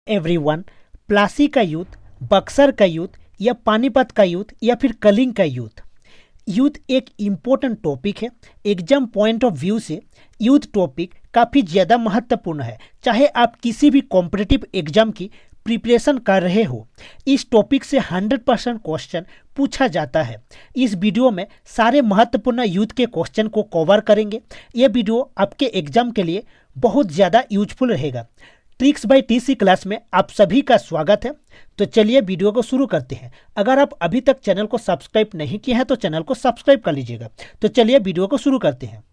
Everyone, Plassey का युद्ध, बक्सर का युद्ध या पानीपत का युद्ध या फिर कलिंग का युद्ध। युद्ध एक इम्पोर्टेंट टॉपिक है। एग्जाम पॉइंट ऑफ व्यू से युद्ध टॉपिक काफ़ी ज़्यादा महत्वपूर्ण है। चाहे आप किसी भी कॉम्पिटिटिव एग्जाम की प्रिपरेशन कर रहे हो, इस टॉपिक से 100% क्वेश्चन पूछा जाता है। इस वीडियो में सारे महत्वपूर्ण युद्ध के क्वेश्चन को कवर करेंगे। ये वीडियो आपके एग्जाम के लिए बहुत ज़्यादा यूजफुल रहेगा। ट्रिक्स बाय टीसी क्लास में आप सभी का स्वागत है। तो चलिए वीडियो को शुरू करते हैं। अगर आप अभी तक चैनल को सब्सक्राइब नहीं किया है तो चैनल को सब्सक्राइब कर लीजिएगा। तो चलिए वीडियो को शुरू करते हैं।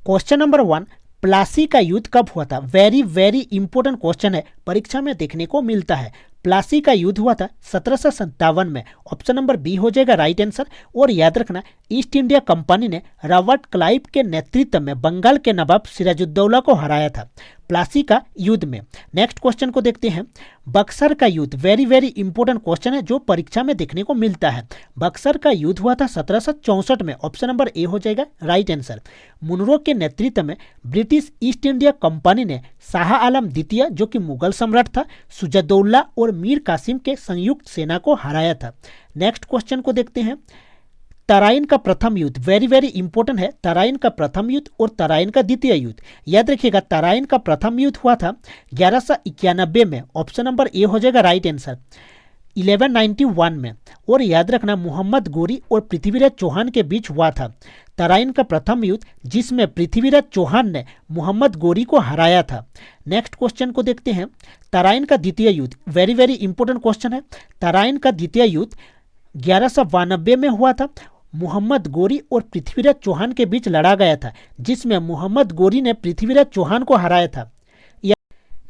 क्वेश्चन नंबर 1, प्लासी का युद्ध कब हुआ था? वेरी इंपॉर्टेंट क्वेश्चन है, परीक्षा में देखने को मिलता है। प्लासी का युद्ध हुआ था 1757 में। ऑप्शन नंबर बी हो जाएगा राइट आंसर। और याद रखना, ईस्ट इंडिया कंपनी ने रॉबर्ट क्लाइव के नेतृत्व में बंगाल के नवाब सिराजुद्दौला को हराया था प्लासी का युद्ध में। नेक्स्ट क्वेश्चन को देखते हैं। बक्सर का युद्ध वेरी इंपॉर्टेंट क्वेश्चन है जो परीक्षा में देखने को मिलता है। बक्सर का युद्ध हुआ था 1764 में। ऑप्शन नंबर ए हो जाएगा राइट आंसर। मुनरो के नेतृत्व में ब्रिटिश ईस्ट इंडिया कंपनी ने शाह आलम द्वितीय, जो कि मुगल सम्राट था, सुजादौला और मीर कासिम के संयुक्त सेना को हराया था। नेक्स्ट क्वेश्चन को देखते हैं। तराइन का प्रथम युद्ध वेरी इंपॉर्टेंट है। तराइन का प्रथम युद्ध और तराइन का द्वितीय युद्ध याद रखिएगा। तराइन का प्रथम युद्ध हुआ था 1191 में। ऑप्शन नंबर ए हो जाएगा राइट आंसर। 1191 में। और याद रखना, मोहम्मद गोरी और पृथ्वीराज चौहान के बीच हुआ था तराइन का प्रथम युद्ध, जिसमें पृथ्वीराज चौहान ने मोहम्मद गोरी को हराया था। नेक्स्ट क्वेश्चन को देखते हैं। तराइन का द्वितीय युद्ध वेरी इंपॉर्टेंट क्वेश्चन है। तराइन का द्वितीय युद्ध 1192 में हुआ था। मोहम्मद गोरी और पृथ्वीराज चौहान के बीच लड़ा गया था, जिसमें मोहम्मद गोरी ने पृथ्वीराज चौहान को हराया था।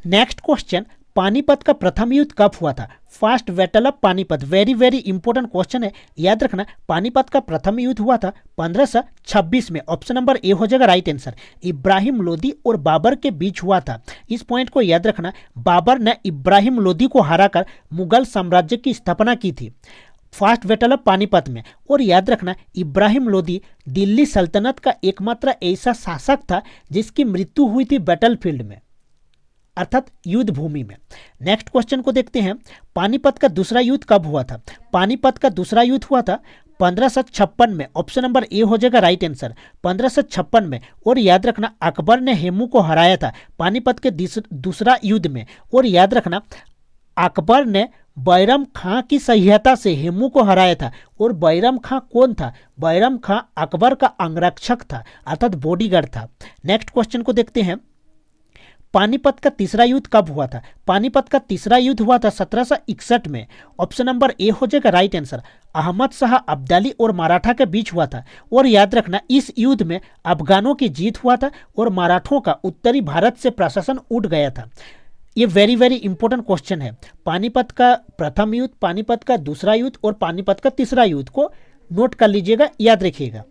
नेक्स्ट क्वेश्चन, पानीपत का प्रथम युद्ध कब हुआ था? First battle of Panipat very important question है। याद रखना, पानीपत का प्रथम युद्ध हुआ था 1526 में। ऑप्शन नंबर ए हो जाएगा राइट आंसर। इब्राहिम लोदी और बाबर के बीच हुआ था। इस पॉइंट को याद रखना, बाबर ने इब्राहिम लोदी को हराकर मुगल साम्राज्य की स्थापना की थी फर्स्ट बैटल ऑफ पानीपत में। और याद रखना, इब्राहिम लोदी दिल्ली सल्तनत का एकमात्र ऐसा शासक था जिसकी मृत्यु हुई थी बैटलफील्ड में, अर्थात युद्ध भूमि में। नेक्स्ट क्वेश्चन को देखते हैं। पानीपत का दूसरा युद्ध कब हुआ था? पानीपत का दूसरा युद्ध हुआ था 1556 में। ऑप्शन नंबर ए हो जाएगा राइट आंसर। 1556 में। और याद रखना, अकबर ने हेमू को हराया था पानीपत के दूसरा युद्ध में। और याद रखना, अकबर ने बैरम खां की सहायता से हेमू को हराया था। और बैरम खां कौन था? बैरम खां अकबर का अंगरक्षक था, अर्थात बॉडीगार्ड था। नेक्स्ट क्वेश्चन को देखते हैं। पानीपत का तीसरा युद्ध कब हुआ था? पानीपत का तीसरा युद्ध हुआ था 1761 में। ऑप्शन नंबर ए हो जाएगा राइट आंसर। अहमद शाह अब्दाली और मराठा के बीच हुआ था। और याद रखना, इस युद्ध में अफगानों की जीत हुआ था और मराठों का उत्तरी भारत से प्रशासन उठ गया था। ये वेरी इंपॉर्टेंट क्वेश्चन है। पानीपत का प्रथम युद्ध, पानीपत का दूसरा युद्ध और पानीपत का तीसरा युद्ध को नोट कर लीजिएगा, याद रखिएगा।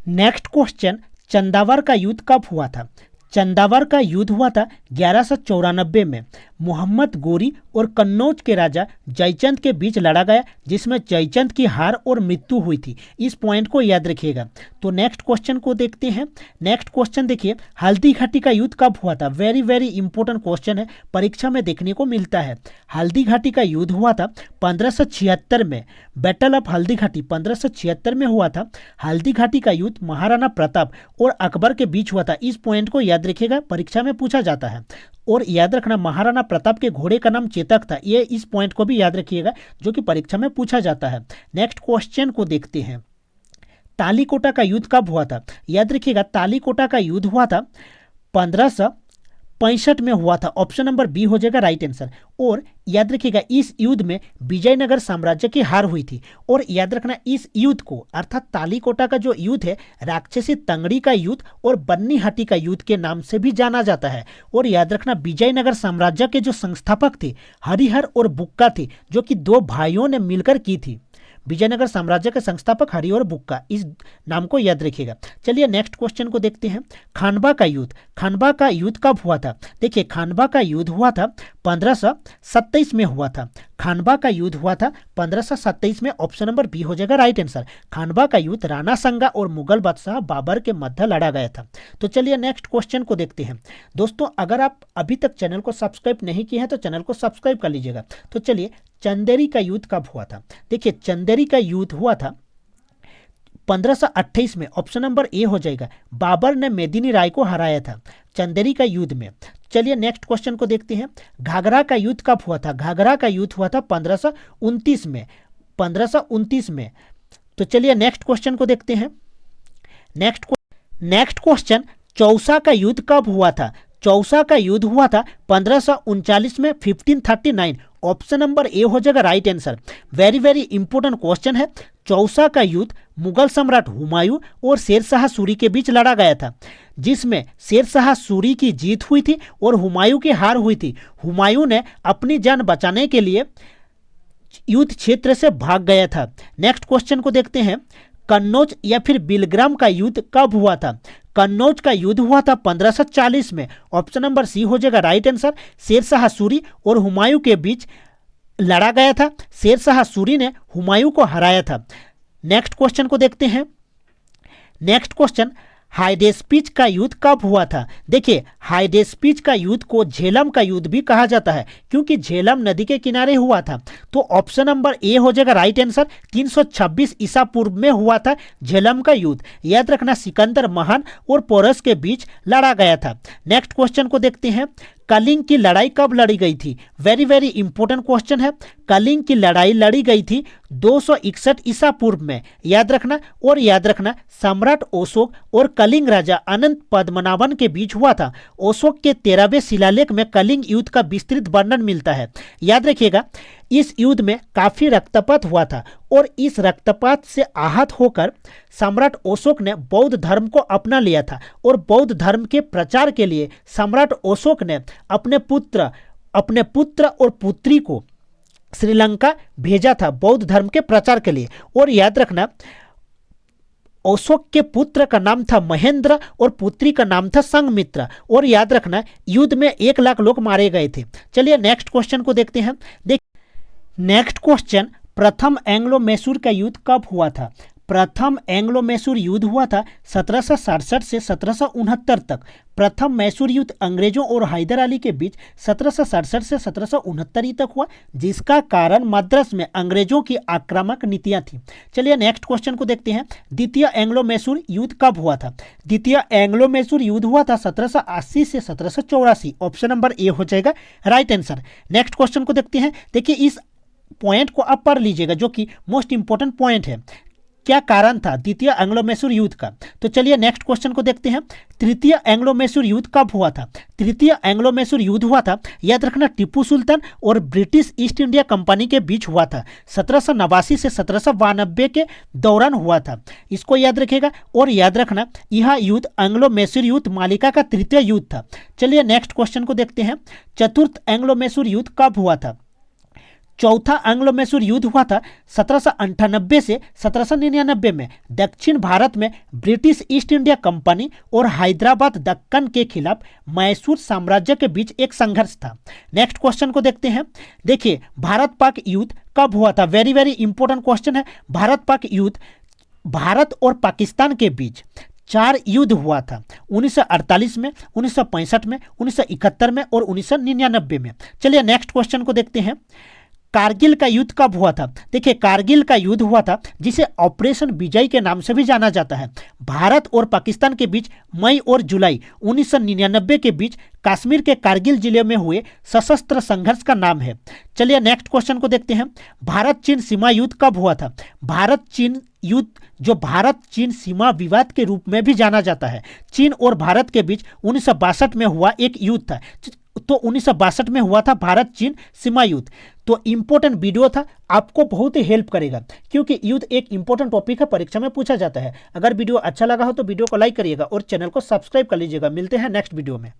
नेक्स्ट क्वेश्चन, चंदावर का युद्ध कब हुआ था? चंदावर का युद्ध हुआ था 1194 में। मोहम्मद गोरी और कन्नौज के राजा जयचंद के बीच लड़ा गया, जिसमें जयचंद की हार और मृत्यु हुई थी। इस पॉइंट को याद रखिएगा। तो नेक्स्ट क्वेश्चन को देखते हैं। नेक्स्ट क्वेश्चन देखिए, हल्दी घाटी का युद्ध कब हुआ था? वेरी इंपॉर्टेंट क्वेश्चन है, परीक्षा में देखने को मिलता है। हल्दी घाटी का युद्ध हुआ था 1576 में। बैटल ऑफ हल्दी घाटी 1576 में हुआ था। हल्दी घाटी का युद्ध महाराणा प्रताप और अकबर के बीच हुआ था। इस पॉइंट को याद रखिएगा, परीक्षा में पूछा जाता है। और याद रखना, महाराणा प्रताप के घोड़े का नाम चेतक था। ये इस पॉइंट को भी याद रखिएगा, जो कि परीक्षा में पूछा जाता है। नेक्स्ट क्वेश्चन को देखते हैं। तालीकोटा का युद्ध कब हुआ था? याद रखिएगा, तालीकोटा का युद्ध हुआ था 1565 में हुआ था। ऑप्शन नंबर बी हो जाएगा राइट आंसर। और याद रखिएगा, इस युद्ध में विजयनगर साम्राज्य की हार हुई थी। और याद रखना, इस युद्ध को, अर्थात तालीकोटा का जो युद्ध है, राक्षसी तंगड़ी का युद्ध और बन्नीहाटी का युद्ध के नाम से भी जाना जाता है। और याद रखना, विजयनगर साम्राज्य के जो संस्थापक थे हरिहर और बुक्का थे, जो कि दो भाइयों ने मिलकर की थी। विजयनगर साम्राज्य के संस्थापक हरिहर बुक्का, इस नाम को याद रखिएगा। चलिए नेक्स्ट क्वेश्चन को देखते हैं। खानवा का युद्ध, खानवा का युद्ध कब हुआ था? देखिए खानवा का युद्ध हुआ था 1527 में हुआ था। खानवा का युद्ध हुआ था 1527 में। ऑप्शन नंबर बी हो जाएगा राइट आंसर। खानवा का युद्ध राणा संगा और मुगल बादशाह बाबर के मध्य लड़ा गया था। तो चलिए नेक्स्ट क्वेश्चन को देखते हैं। दोस्तों अगर आप अभी तक चैनल को सब्सक्राइब नहीं किए हैं तो चैनल को सब्सक्राइब कर लीजिएगा। तो चलिए चंदेरी का युद्ध कब हुआ था? देखिए चंदेरी का युद्ध हुआ था 1528 में। ऑप्शन नंबर ए हो जाएगा। बाबर ने मेदिनी राय को हराया था चंदेरी का युद्ध में। चलिए नेक्स्ट क्वेश्चन को देखते हैं। घाघरा का युद्ध कब हुआ था? घाघरा का युद्ध हुआ था 1529 में। 1529 में। तो चलिए नेक्स्ट क्वेश्चन को देखते हैं। नेक्स्ट क्वेश्चन, चौसा का युद्ध कब हुआ था? चौसा का युद्ध हुआ था 1539 में, 1539। ऑप्शन नंबर ए हो जाएगा right answer. Very very important question है। चौसा का युद्ध मुगल सम्राट हुमायूं और शेरशाह सूरी के बीच लड़ा गया था, जिसमें शेरशाह सूरी की जीत हुई थी और हुमायूं की हार हुई थी। हुमायूं ने अपनी जान बचाने के लिए युद्ध क्षेत्र से भाग गया था। नेक्स्ट क्वेश्चन को देखते हैं। कन्नौज या फिर बिलग्राम का युद्ध कब हुआ था? कन्नौज का युद्ध हुआ था 1540 में। ऑप्शन नंबर सी हो जाएगा राइट आंसर। शेरशाह सूरी और हुमायूं के बीच लड़ा गया था। शेरशाह सूरी ने हुमायूं को हराया था। नेक्स्ट क्वेश्चन को देखते हैं। नेक्स्ट क्वेश्चन, हाइडेस्पीच का युद्ध कब हुआ था? देखिए हाइडेस्पीच का युद्ध को झेलम का युद्ध भी कहा जाता है, क्योंकि झेलम नदी के किनारे हुआ था। तो ऑप्शन नंबर ए हो जाएगा राइट आंसर। 326 ईसा पूर्व में हुआ था झेलम का युद्ध। याद रखना सिकंदर महान और पोरस के बीच लड़ा गया था। नेक्स्ट क्वेश्चन को देखते हैं। कलिंग की लड़ाई कब लड़ी गई थी? वेरी वेरी इंपॉर्टेंट क्वेश्चन है। कलिंग की लड़ाई लड़ी गई थी 261 ईसा पूर्व में। याद रखना, और याद रखना सम्राट अशोक और कलिंग राजा अनंत पद्मनाभन के बीच हुआ था। अशोक के 13वें शिलालेख में कलिंग युद्ध का विस्तृत वर्णन मिलता है। याद रखिएगा इस युद्ध में काफी रक्तपात हुआ था और इस रक्तपात से आहत होकर सम्राट अशोक ने बौद्ध धर्म को अपना लिया था और बौद्ध धर्म के प्रचार के लिए सम्राट अशोक ने अपने पुत्र और पुत्री को श्रीलंका भेजा था बौद्ध धर्म के प्रचार के लिए। और याद रखना अशोक के पुत्र का नाम था महेंद्र और पुत्री का नाम था संघमित्रा। और याद रखना युद्ध में 1 लाख लोग मारे गए थे। चलिए नेक्स्ट क्वेश्चन को देखते हैं। नेक्स्ट क्वेश्चन, प्रथम एंग्लो मैसूर का युद्ध कब हुआ था? प्रथम एंग्लो मैसूर युद्ध हुआ था 1767 से 1769 तक। प्रथम मैसूर युद्ध अंग्रेजों और हैदर अली के बीच 1767 से 1769 तक हुआ, जिसका कारण मद्रास में अंग्रेजों की आक्रामक नीतियां थी। चलिए नेक्स्ट क्वेश्चन को देखते हैं। द्वितीय एंग्लो मैसूर युद्ध कब हुआ था? द्वितीय एंग्लो मैसूर युद्ध हुआ था 1780 से 1784। ऑप्शन नंबर ए हो जाएगा राइट आंसर। नेक्स्ट क्वेश्चन को देखते हैं। देखिए इस पॉइंट को आप पढ़ लीजिएगा, जो कि मोस्ट इंपॉर्टेंट पॉइंट है। क्या कारण था द्वितीय एंग्लो मैसूर युद्ध का? तो चलिए नेक्स्ट क्वेश्चन को देखते हैं। तृतीय एंग्लो मैसूर युद्ध कब हुआ था? तृतीय एंग्लो मैसूर युद्ध हुआ था, याद रखना, टीपू सुल्तान और ब्रिटिश ईस्ट इंडिया कंपनी के बीच हुआ था। 1789 से 1792 के दौरान हुआ था। इसको याद रखिएगा। और याद रखना यह युद्ध एंग्लो मैसूर युद्ध मालिका का तृतीय युद्ध था। चलिए नेक्स्ट क्वेश्चन को देखते हैं। चतुर्थ एंग्लो मैसूर युद्ध कब हुआ था? चौथा एंग्लो मैसूर युद्ध हुआ था 1798 से 1799 में। दक्षिण भारत में ब्रिटिश ईस्ट इंडिया कंपनी और हैदराबाद दक्कन के खिलाफ मैसूर साम्राज्य के बीच एक संघर्ष था। नेक्स्ट क्वेश्चन को देखते हैं। देखिए भारत पाक युद्ध कब हुआ था? वेरी वेरी इंपॉर्टेंट क्वेश्चन है। भारत पाक युद्ध भारत और पाकिस्तान के बीच 4 युद्ध हुआ था। 1948 में, 1965 में, 1971 में और 1999 में। चलिए नेक्स्ट क्वेश्चन को देखते हैं। कारगिल का युद्ध कब हुआ था? देखिए कारगिल का युद्ध हुआ था, जिसे ऑपरेशन विजय के नाम से भी जाना जाता है। भारत और पाकिस्तान के बीच मई और जुलाई 1999 के बीच कश्मीर के कारगिल जिले में हुए सशस्त्र संघर्ष का नाम है। चलिए नेक्स्ट क्वेश्चन को देखते हैं। भारत चीन सीमा युद्ध कब हुआ था? भारत चीन युद्ध, जो भारत चीन सीमा विवाद के रूप में भी जाना जाता है, चीन और भारत के बीच 1962 में हुआ एक युद्ध था। तो 1962 में हुआ था भारत चीन सीमा युद्ध। तो इंपॉर्टेंट वीडियो था, आपको बहुत ही हेल्प करेगा, क्योंकि युद्ध एक इंपॉर्टेंट टॉपिक है, परीक्षा में पूछा जाता है। अगर वीडियो अच्छा लगा हो तो वीडियो को लाइक करिएगा और चैनल को सब्सक्राइब कर लीजिएगा। मिलते हैं नेक्स्ट वीडियो में।